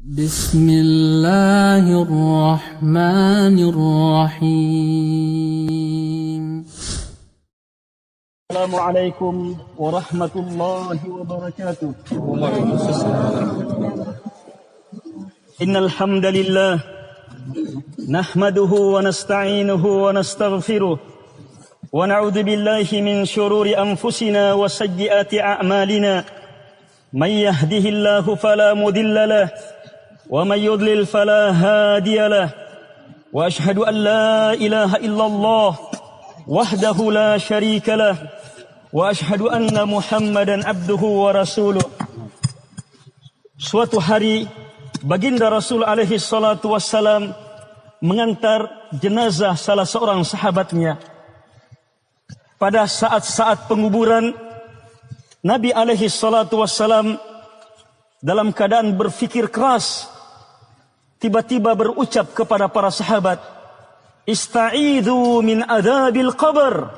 Bismillahirrahmanirrahim. Assalamualaikum warahmatullahi wabarakatuh. Innal hamdalillah nahmaduhu wa nasta'inuhu wa nastaghfiruh wa na'udzu billahi min shururi anfusina wa sayyiati a'malina. May yahdihillahu fala mudilla lahu wa may yudlil fala hadiya lahu. Wa ashhadu an la ilaha illallah wahdahu la syarika lahu wa ashhadu anna Muhammadan abduhu wa rasuluh. Suatu hari baginda Rasul alaihi salatu wassalam mengantar jenazah salah seorang sahabatnya. Pada saat-saat penguburan, Nabi alaihi salatu wassalam dalam keadaan berfikir keras tiba-tiba berucap kepada para sahabat, "Ista'idhu min adzabil qabr."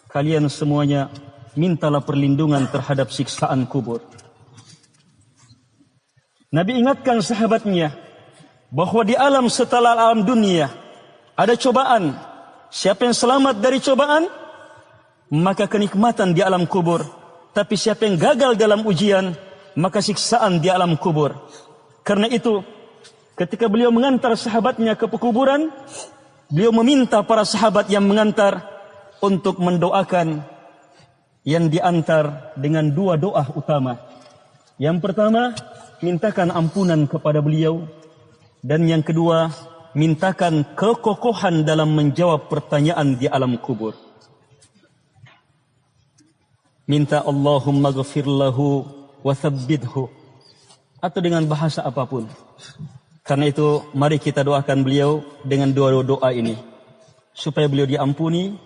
Kalian semuanya mintalah perlindungan terhadap siksaan kubur. Nabi ingatkan sahabatnya bahwa di alam setelah alam dunia ada cobaan. Siapa yang selamat dari cobaan, maka kenikmatan di alam kubur. Tapi siapa yang gagal dalam ujian, maka siksaan di alam kubur. Karena itu, ketika beliau mengantar sahabatnya ke pekuburan, beliau meminta para sahabat yang mengantar untuk mendoakan, yang diantar dengan dua doa utama. Yang pertama, mintakan ampunan kepada beliau, dan yang kedua, mintakan kekokohan dalam menjawab pertanyaan di alam kubur. Minta Allahumma ghafir lahu wa thabbithu, atau dengan bahasa apapun. Karena itu mari kita doakan beliau dengan dua doa ini, supaya beliau diampuni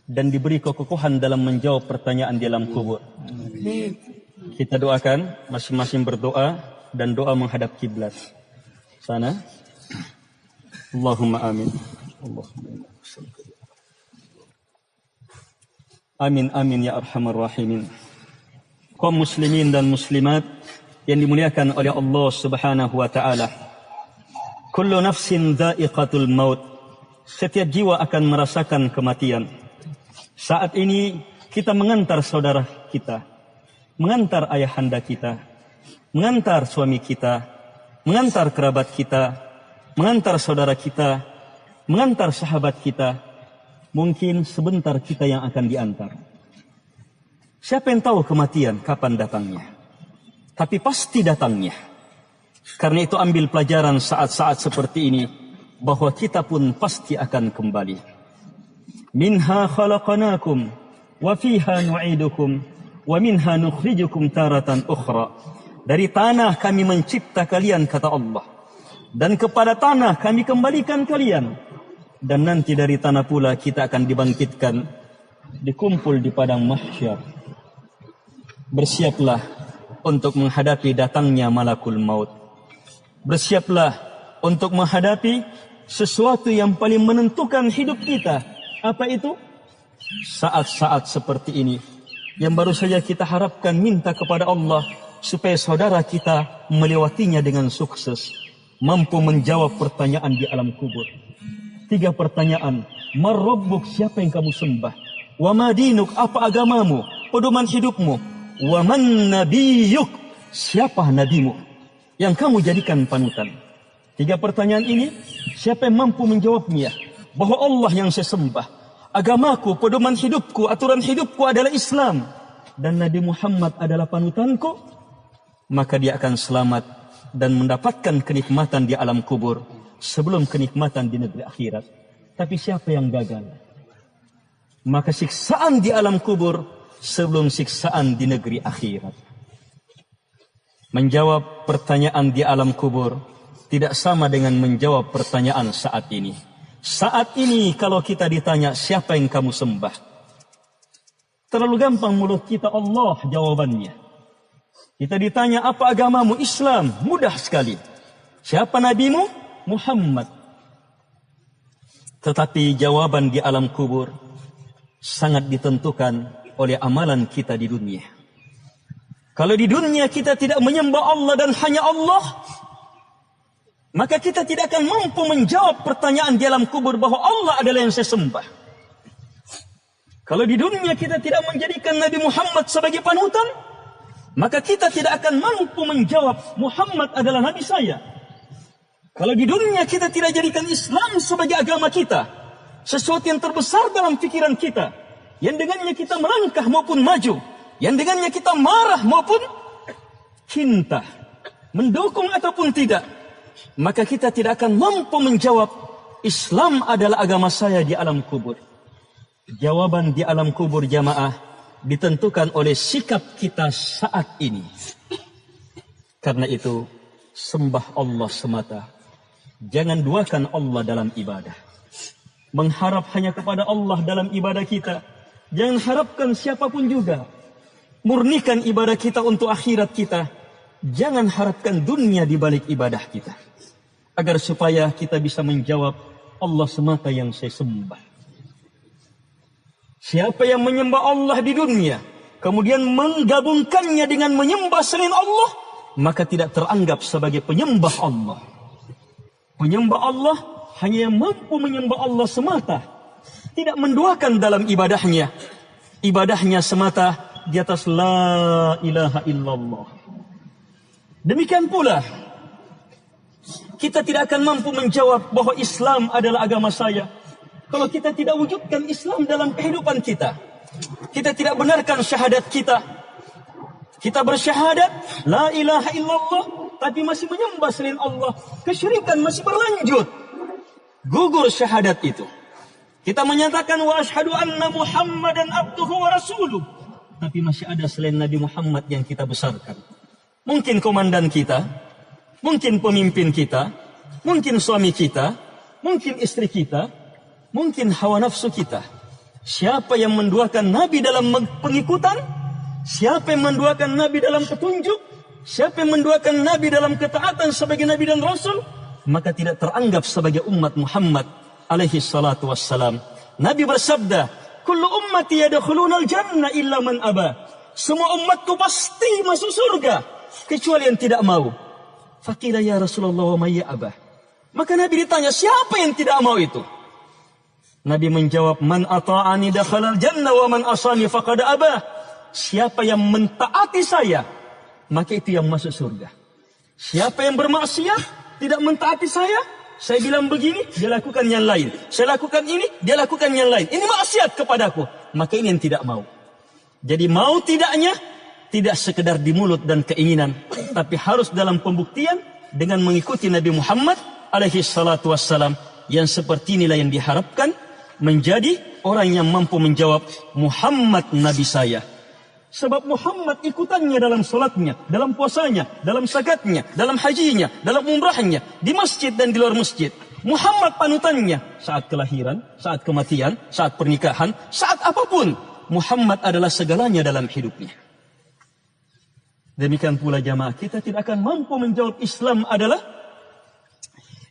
dan diberi kekokohan dalam menjawab pertanyaan di alam kubur. Kita doakan, masing-masing berdoa dan doa menghadap kiblat. Sana. Allahumma amin. Allahumma amin amin ya arhamar rahimin. Kaum muslimin dan muslimat yang dimuliakan oleh Allah Subhanahu wa taala. Kullu nafsin dha'iqatul maut. Setiap jiwa akan merasakan kematian. Saat ini kita mengantar saudara kita, mengantar ayahanda kita, mengantar suami kita, mengantar kerabat kita, mengantar saudara kita, mengantar sahabat kita. Mungkin sebentar kita yang akan diantar. Siapa yang tahu kematian kapan datangnya? Tapi pasti datangnya. Karena itu ambil pelajaran saat-saat seperti ini, bahwa kita pun pasti akan kembali. Minha khalaqanakum wa fiha nu'idukum wa minha nukhrijukum taratan ukhra. Dari tanah kami mencipta kalian, kata Allah, dan kepada tanah kami kembalikan kalian. Dan nanti dari tanah pula kita akan dibangkitkan, dikumpul di padang mahsyar. Bersiaplah untuk menghadapi datangnya malakul maut. Bersiaplah untuk menghadapi sesuatu yang paling menentukan hidup kita. Apa itu? Saat-saat seperti ini, yang baru saja kita harapkan, minta kepada Allah supaya saudara kita melewatinya dengan sukses, mampu menjawab pertanyaan di alam kubur. 3 pertanyaan. Man rabbuk, siapa yang kamu sembah? Wa ma dinuk, apa agamamu, pedoman hidupmu? Wa man nabiyyuk, siapa nabimu yang kamu jadikan panutan? 3 pertanyaan ini, siapa yang mampu menjawabnya? Bahwa Allah yang saya sembah, agamaku, pedoman hidupku, aturan hidupku adalah Islam, dan Nabi Muhammad adalah panutanku, maka dia akan selamat dan mendapatkan kenikmatan di alam kubur sebelum kenikmatan di negeri akhirat. Tapi siapa yang gagal, maka siksaan di alam kubur sebelum siksaan di negeri akhirat. Menjawab pertanyaan di alam kubur tidak sama dengan menjawab pertanyaan saat ini. Saat ini kalau kita ditanya siapa yang kamu sembah, terlalu gampang mulut kita Allah jawabannya. Kita ditanya apa agamamu, Islam, mudah sekali. Siapa nabimu? Muhammad. Tetapi jawaban di alam kubur sangat ditentukan oleh amalan kita di dunia. Kalau di dunia kita tidak menyembah Allah dan hanya Allah, maka kita tidak akan mampu menjawab pertanyaan di alam kubur bahwa Allah adalah yang saya sembah. Kalau di dunia kita tidak menjadikan Nabi Muhammad sebagai panutan, maka kita tidak akan mampu menjawab Muhammad adalah Nabi saya. Kalau di dunia kita tidak jadikan Islam sebagai agama kita, sesuatu yang terbesar dalam pikiran kita, yang dengannya kita melangkah maupun maju, yang dengannya kita marah maupun cinta, mendukung ataupun tidak, maka kita tidak akan mampu menjawab Islam adalah agama saya di alam kubur. Jawaban di alam kubur jamaah ditentukan oleh sikap kita saat ini. Karena itu, sembah Allah semata. Jangan duakan Allah dalam ibadah. Mengharap hanya kepada Allah dalam ibadah kita. Jangan harapkan siapapun juga. Murnikan ibadah kita untuk akhirat kita. Jangan harapkan dunia di balik ibadah kita. Agar supaya kita bisa menjawab Allah semata yang saya sembah. Siapa yang menyembah Allah di dunia, kemudian menggabungkannya dengan menyembah selain Allah, maka tidak teranggap sebagai penyembah Allah. Penyembah Allah hanya yang mampu menyembah Allah semata, tidak menduakan dalam ibadahnya. Ibadahnya semata di atas la ilaha illallah. Demikian pula, kita tidak akan mampu menjawab bahwa Islam adalah agama saya kalau kita tidak wujudkan Islam dalam kehidupan kita. Kita tidak benarkan syahadat kita. Kita bersyahadat la ilaha illallah, tapi masih menyembah selain Allah. Kesyirikan masih berlanjut. Gugur syahadat itu. Kita menyatakan wa asyhadu anna Muhammadan abduhu wa rasuluh, tapi masih ada selain Nabi Muhammad yang kita besarkan. Mungkin komandan kita, mungkin pemimpin kita, mungkin suami kita, mungkin istri kita, mungkin hawa nafsu kita. Siapa yang menduakan Nabi dalam pengikutan? Siapa yang menduakan Nabi dalam petunjuk? Siapa yang menduakan Nabi dalam ketaatan sebagai Nabi dan Rasul? Maka tidak teranggap sebagai umat Muhammad alaihi salatu wassalam. Nabi bersabda, kullu ummati yadkhulunal jannah illa man aba. Semua umatku pasti masuk surga, kecuali yang tidak mau. Faqila ya Rasulullah wa may ya'ba. Maka Nabi ditanya, siapa yang tidak mau itu? Nabi menjawab, man ata'ani dakhalal jannah wa man asani faqad aba. Siapa yang mentaati saya, maka itu yang masuk surga. Siapa yang bermaksiat, tidak mentaati saya bilang begini, dia lakukan yang lain. Saya lakukan ini, dia lakukan yang lain. Ini maksiat kepadaku, maka ini yang tidak mau. Jadi mau tidaknya, tidak sekedar di mulut dan keinginan, tapi harus dalam pembuktian dengan mengikuti Nabi Muhammad alaihi salatu wassalam. Yang seperti inilah yang diharapkan menjadi orang yang mampu menjawab Muhammad Nabi saya. Sebab Muhammad ikutannya dalam salatnya, dalam puasanya, dalam zakatnya, dalam hajinya, dalam umrahnya, di masjid dan di luar masjid. Muhammad panutannya saat kelahiran, saat kematian, saat pernikahan, saat apapun. Muhammad adalah segalanya dalam hidupnya. Demikian pula jamaah, kita tidak akan mampu menjawab Islam adalah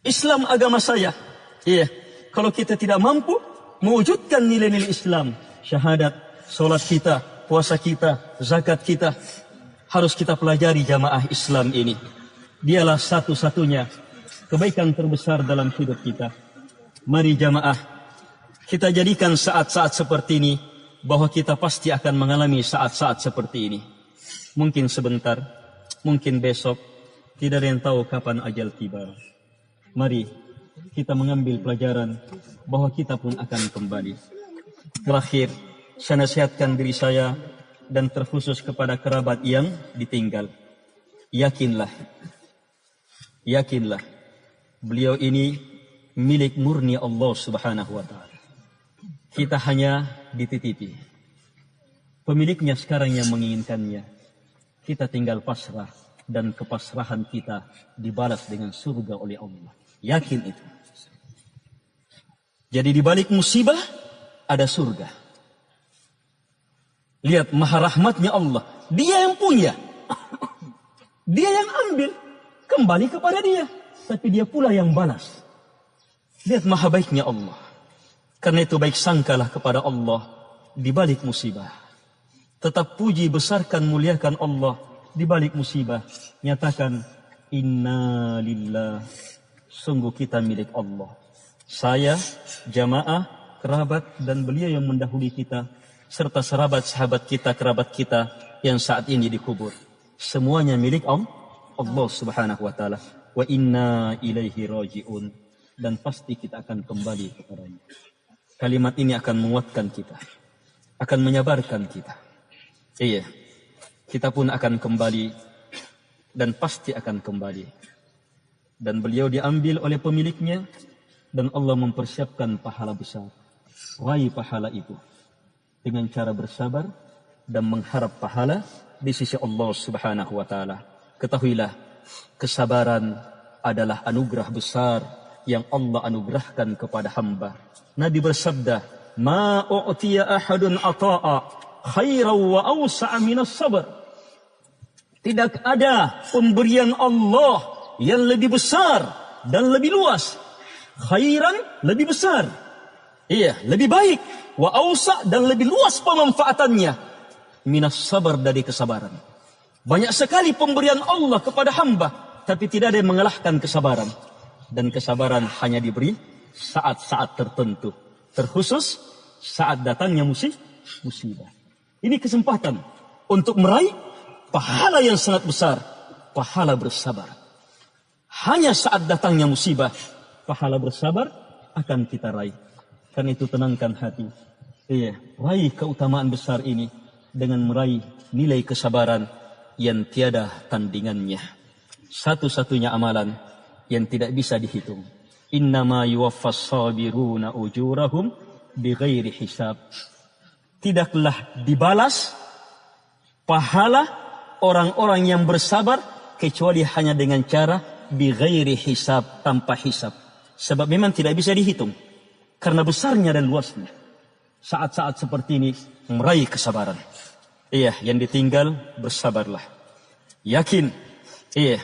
Islam agama saya. Iya, kalau kita tidak mampu mewujudkan nilai-nilai Islam, syahadat, solat kita, puasa kita, zakat kita, harus kita pelajari jamaah Islam ini. Dialah satu-satunya kebaikan terbesar dalam hidup kita. Mari jamaah, kita jadikan saat-saat seperti ini, bahwa kita pasti akan mengalami saat-saat seperti ini. Mungkin sebentar, mungkin besok, tidak ada yang tahu kapan ajal tiba. Mari kita mengambil pelajaran bahwa kita pun akan kembali. Terakhir, saya nasihatkan diri saya dan terkhusus kepada kerabat yang ditinggal. Yakinlah, beliau ini milik murni Allah subhanahu wa ta'ala. Kita hanya dititipi. Pemiliknya sekarang yang menginginkannya. Kita tinggal pasrah dan kepasrahan kita dibalas dengan surga oleh Allah. Yakin itu. Jadi di balik musibah ada surga. Lihat maha rahmatnya Allah. Dia yang punya. Dia yang ambil. Kembali kepada dia. Tapi dia pula yang balas. Lihat maha baiknya Allah. Karena itu baik sangkalah kepada Allah di balik musibah. Tetap puji, besarkan, muliakan Allah di balik musibah. Nyatakan inna lillah sungguh kita milik Allah. Saya, jamaah, kerabat, dan beliau yang mendahului kita, serta sahabat-sahabat kita, kerabat kita yang saat ini dikubur. Semuanya milik Allah subhanahu wa ta'ala. Wa inna ilaihi raji'un. Dan pasti kita akan kembali kepadanya. Kalimat ini akan menguatkan kita, akan menyabarkan kita. Iya, kita pun akan kembali dan pasti akan kembali. Dan beliau diambil oleh pemiliknya dan Allah mempersiapkan pahala besar. Raih pahala itu dengan cara bersabar dan mengharap pahala di sisi Allah subhanahu wa ta'ala. Ketahuilah, kesabaran adalah anugerah besar yang Allah anugerahkan kepada hamba. Nabi bersabda, "Ma u'tiya ahadun ata'a khairan wa awsa'a minas sabr." Tidak ada pemberian Allah yang lebih besar dan lebih luas. Khairan lebih besar. Iya, lebih baik. Wa awsa' dan lebih luas pemanfaatannya. Minas sabar, dari kesabaran. Banyak sekali pemberian Allah kepada hamba, tapi tidak ada yang mengalahkan kesabaran. Dan kesabaran hanya diberi saat-saat tertentu. Terkhusus saat datangnya musibah. Ini kesempatan untuk meraih pahala yang sangat besar. Pahala bersabar. Hanya saat datangnya musibah, pahala bersabar akan kita raih. Karena itu tenangkan hati. Iya, raih keutamaan besar ini dengan meraih nilai kesabaran yang tiada tandingannya. Satu-satunya amalan yang tidak bisa dihitung. Innama yuwaffas sabiruna ujurahum bighairi hisab. Tidaklah dibalas pahala orang-orang yang bersabar kecuali hanya dengan cara bighairi hisab, tanpa hisab. Sebab memang tidak bisa dihitung karena besarnya dan luasnya. Saat-saat seperti ini meraih kesabaran. Iya, yang ditinggal bersabarlah. Yakin, iya,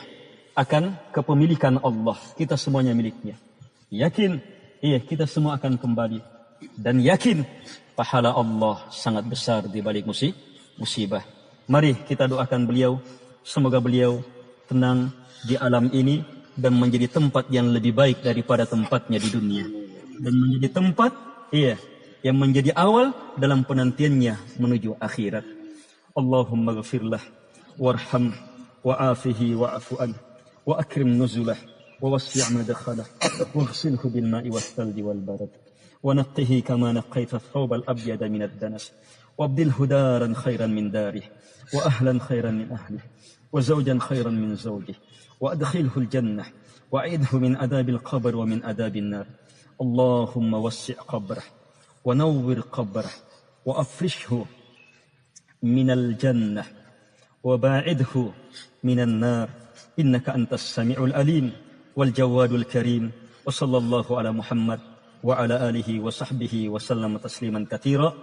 akan kepemilikan Allah. Kita semuanya miliknya. Yakin, iya, kita semua akan kembali. Dan yakin, pahala Allah sangat besar di balik musibah. Mari kita doakan beliau. Semoga beliau tenang di alam ini dan menjadi tempat yang lebih baik daripada tempatnya di dunia. Dan menjadi tempat, iya, yang menjadi awal dalam penantiannya menuju akhirat. Allahumma ghafirlah, warham, wa'afihi wa'afu anhu. وأكرم نزله ووسع مدخله واغسله بالماء والثلج والبرد ونقه كما نقيت الثوب الأبيض من الدنس وابدله دارا خيرا من داره وأهلا خيرا من أهله وزوجا خيرا من زوجه وأدخله الجنة وأعيده من عذاب القبر ومن عذاب النار اللهم وسع قبره ونور قبره وأفرشه من الجنة وباعده من النار إنك أنت السميع العليم والجواد الكريم وصلى الله على محمد وعلى آله وصحبه وسلم تسليما كثيرا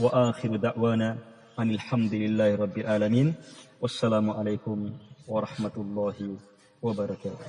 وآخر دعوانا أن الحمد لله رب العالمين والسلام عليكم ورحمة الله وبركاته.